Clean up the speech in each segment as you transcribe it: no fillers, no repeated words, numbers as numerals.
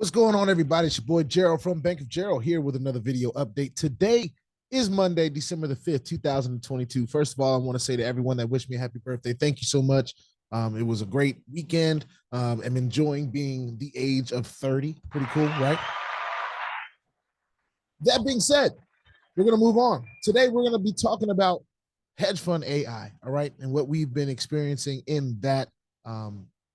What's going on, everybody? It's your boy Gerald from Bank of Gerald here with another video update. Today is Monday, December the 5th, 2022. First of all, I want to say to everyone that wished me a happy birthday, thank you so much. It was a great weekend. I'm enjoying being the age of 30. Pretty cool, right? That being said, we're going to move on. Today, we're going to be talking about hedge fund AI, all right, and what we've been experiencing in that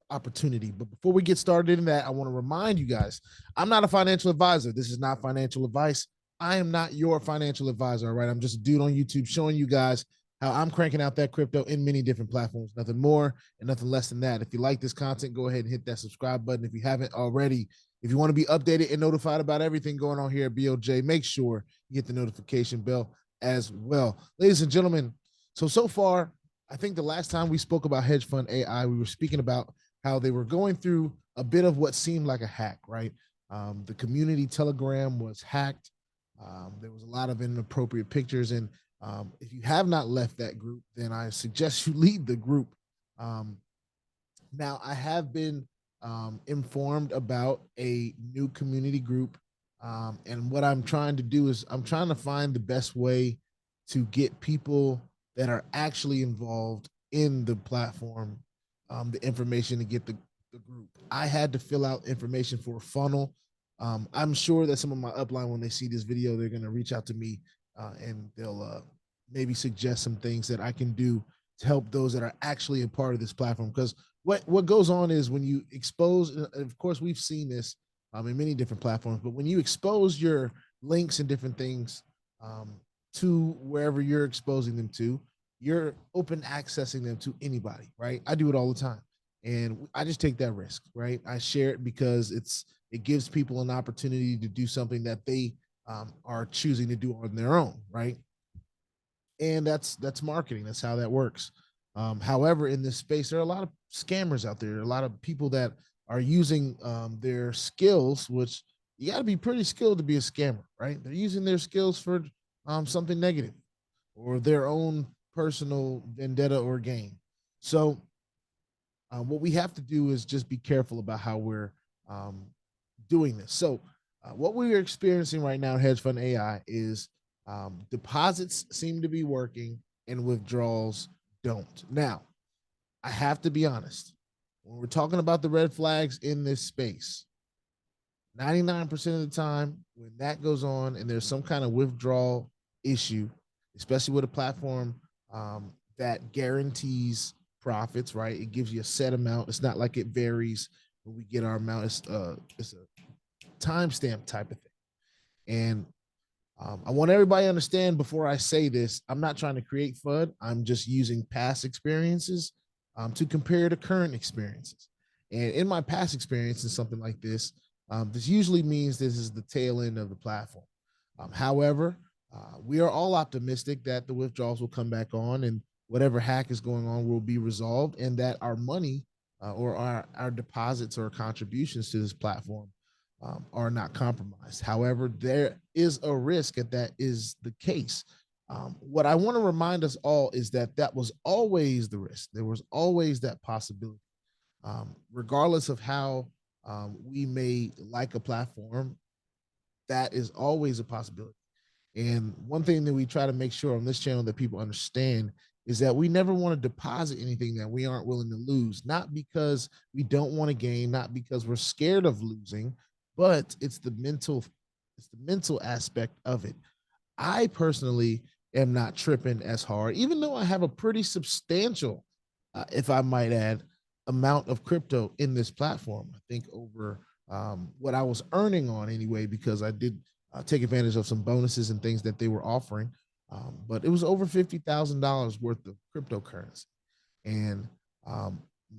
opportunity. But before we get started in that, I want to remind you guys, I'm not a financial advisor. This is not financial advice. I am not your financial advisor, all right? I'm just a dude on YouTube showing you guys how I'm cranking out that crypto in many different platforms, nothing more and nothing less than that. If you like this content, go ahead and hit that subscribe button. If you haven't already, if you want to be updated and notified about everything going on here at BOJ, make sure you hit the notification bell as well. Ladies and gentlemen, so far, I think the last time we spoke about hedge fund AI, we were speaking about how they were going through a bit of what seemed like a hack, right? The community Telegram was hacked. There was a lot of inappropriate pictures. And if you have not left that group, then I suggest you leave the group. Now, I have been informed about a new community group. And what I'm trying to do is I'm trying to find the best way to get people that are actually involved in the platform the information to get the group. I had to fill out information for a funnel. I'm sure that some of my upline, when they see this video, they're going to reach out to me and they'll maybe suggest some things that I can do to help those that are actually a part of this platform. Because what goes on is when you expose, of course, we've seen this in many different platforms, but when you expose your links and different things to wherever you're exposing them to, you're open accessing them to anybody, right? I do it all the time. And I just take that risk, right? I share it because it gives people an opportunity to do something that they are choosing to do on their own, right? And that's marketing. That's how that works. However, in this space, there are a lot of scammers out there. There are a lot of people that are using their skills, which you got to be pretty skilled to be a scammer, right? They're using their skills for something negative or their own personal vendetta or gain. So what we have to do is just be careful about how we're doing this. So what we're experiencing right now in hedge fund AI is deposits seem to be working and withdrawals don't. Now, I have to be honest. When we're talking about the red flags in this space, 99% of the time when that goes on and there's some kind of withdrawal issue, especially with a platform that guarantees profits, right? It gives you a set amount. It's not like it varies when we get our amount. It's a timestamp type of thing. And I want everybody to understand before I say this, I'm not trying to create FUD. I'm just using past experiences to compare to current experiences. And in my past experience in something like this, this usually means this is the tail end of the platform. However, we are all optimistic that the withdrawals will come back on and whatever hack is going on will be resolved and that our money or our deposits or contributions to this platform are not compromised. However, there is a risk that is the case. What I want to remind us all is that was always the risk. There was always that possibility. Regardless of how we may like a platform, that is always a possibility. And one thing that we try to make sure on this channel that people understand is that we never want to deposit anything that we aren't willing to lose, not because we don't want to gain, not because we're scared of losing, but it's the mental aspect of it. I personally am not tripping as hard, even though I have a pretty substantial, if I might add, amount of crypto in this platform. I think over what I was earning on anyway, because I did take advantage of some bonuses and things that they were offering. But it was over $50,000 worth of cryptocurrency. And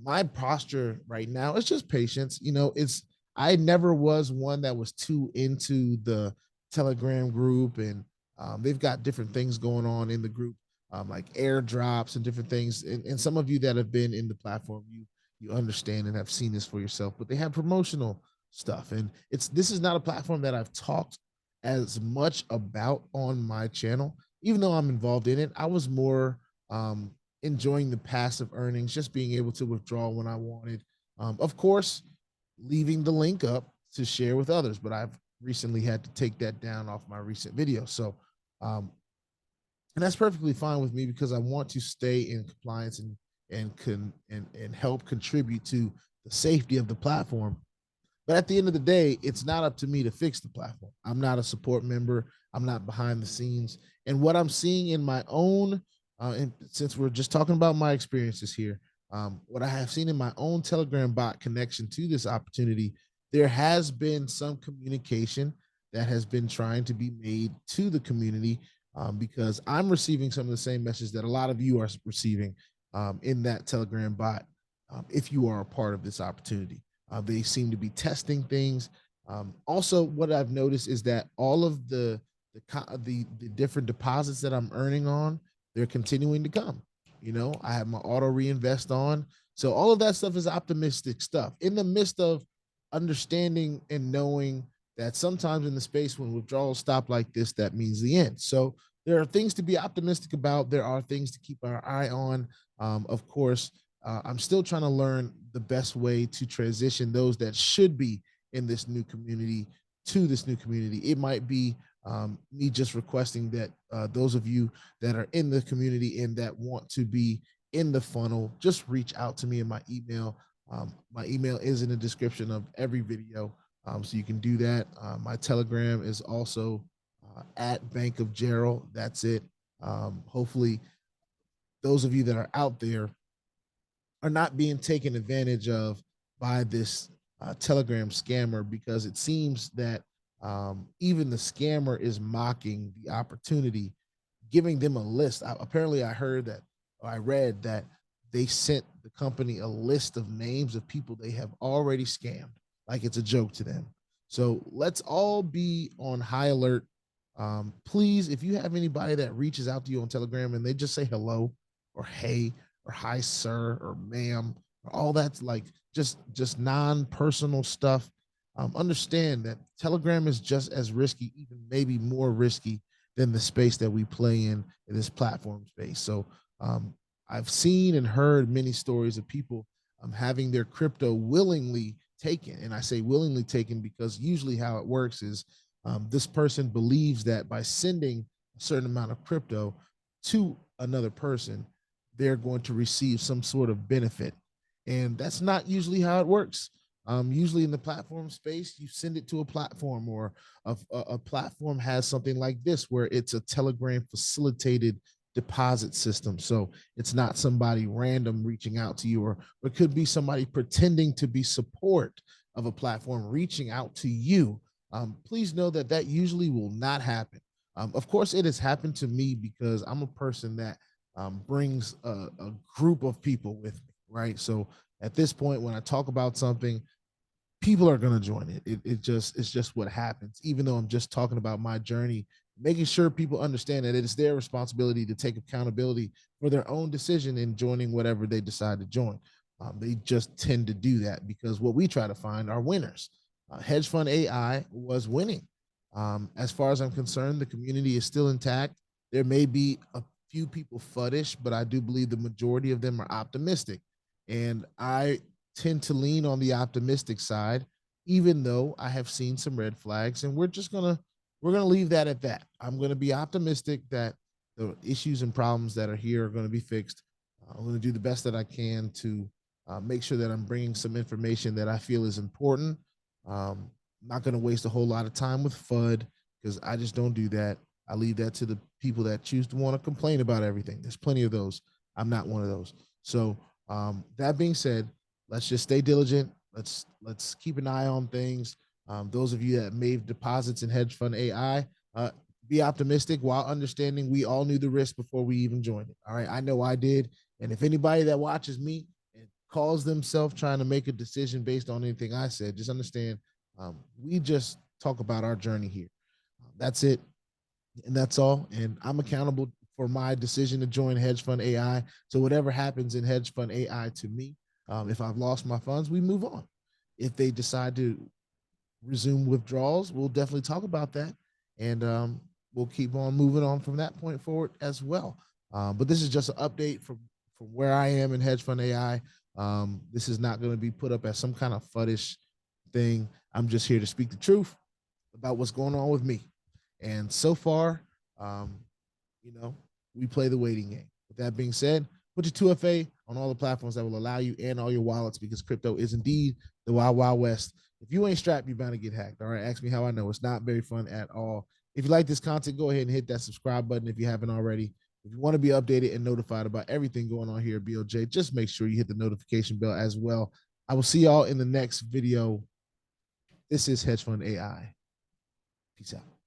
my posture right now is just patience. You know, I never was one that was too into the Telegram group, and they've got different things going on in the group, like airdrops and different things. And some of you that have been in the platform, you understand and have seen this for yourself, but they have promotional stuff. And this is not a platform that I've talked as much about on my channel, even though I'm involved in it. I was more enjoying the passive earnings, just being able to withdraw when I wanted. Of course, leaving the link up to share with others, but I've recently had to take that down off my recent video. So, and that's perfectly fine with me because I want to stay in compliance and help contribute to the safety of the platform. But at the end of the day, it's not up to me to fix the platform. I'm not a support member. I'm not behind the scenes. And what I'm seeing in my own, and since we're just talking about my experiences here, what I have seen in my own Telegram bot connection to this opportunity, there has been some communication that has been trying to be made to the community, because I'm receiving some of the same messages that a lot of you are receiving in that Telegram bot, if you are a part of this opportunity. They seem to be testing things. Also, what I've noticed is that all of the different deposits that I'm earning on, they're continuing to come. You know, I have my auto reinvest on. So all of that stuff is optimistic stuff in the midst of understanding and knowing that sometimes in the space when withdrawals stop like this, that means the end. So there are things to be optimistic about. There are things to keep our eye on. Of course, I'm still trying to learn the best way to transition those that should be in this new community to this new community. It might be me just requesting that those of you that are in the community and that want to be in the funnel, just reach out to me in my email. My email is in the description of every video, so you can do that. My Telegram is also at Bank of Gerald. That's it. Hopefully, those of you that are out there are not being taken advantage of by this Telegram scammer, because it seems that even the scammer is mocking the opportunity, giving them a list. Apparently, I heard that, or I read that they sent the company a list of names of people they have already scammed, like it's a joke to them. So let's all be on high alert. Please, if you have anybody that reaches out to you on Telegram and they just say hello or hey or hi sir or ma'am, or all that's like just non-personal stuff, understand that Telegram is just as risky, even maybe more risky than the space that we play in this platform space. So I've seen and heard many stories of people having their crypto willingly taken. And I say willingly taken because usually how it works is this person believes that by sending a certain amount of crypto to another person, they're going to receive some sort of benefit. And that's not usually how it works. Usually in the platform space, you send it to a platform, or a platform has something like this where it's a Telegram facilitated deposit system. So it's not somebody random reaching out to you, or it could be somebody pretending to be support of a platform reaching out to you. Please know that that usually will not happen. Of course, it has happened to me because I'm a person that brings a group of people with me, right? So at this point, when I talk about something, people are going to join it. It's just what happens. Even though I'm just talking about my journey, making sure people understand that it is their responsibility to take accountability for their own decision in joining whatever they decide to join. They just tend to do that because what we try to find are winners. Hedgefund AI was winning. As far as I'm concerned, the community is still intact. There may be a few people fuddish, but I do believe the majority of them are optimistic. And I tend to lean on the optimistic side, even though I have seen some red flags. And we're gonna leave that at that. I'm gonna be optimistic that the issues and problems that are here are gonna be fixed. I'm gonna do the best that I can to make sure that I'm bringing some information that I feel is important. I'm not gonna waste a whole lot of time with FUD because I just don't do that. I leave that to the people that choose to want to complain about everything. There's plenty of those. I'm not one of those. So that being said, let's just stay diligent. Let's keep an eye on things. Those of you that made deposits in Hedgefund AI, be optimistic while understanding we all knew the risk before we even joined it. All right, I know I did. And if anybody that watches me and calls themselves trying to make a decision based on anything I said, just understand we just talk about our journey here. That's it, and that's all. And I'm accountable for my decision to join Hedgefund AI. So whatever happens in Hedgefund AI to me, if I've lost my funds, we move on. If they decide to resume withdrawals, we'll definitely talk about that, and we'll keep on moving on from that point forward as well. But this is just an update from where I am in Hedgefund AI. This is not going to be put up as some kind of fuddish thing. I'm just here to speak the truth about what's going on with me. And so far, you know, we play the waiting game. With that being said, put your 2FA on all the platforms that will allow you and all your wallets, because crypto is indeed the wild, wild west. If you ain't strapped, you're bound to get hacked. All right, ask me how I know. It's not very fun at all. If you like this content, go ahead and hit that subscribe button if you haven't already. If you want to be updated and notified about everything going on here at BOJ, just make sure you hit the notification bell as well. I will see y'all in the next video. This is Hedgefund AI. Peace out.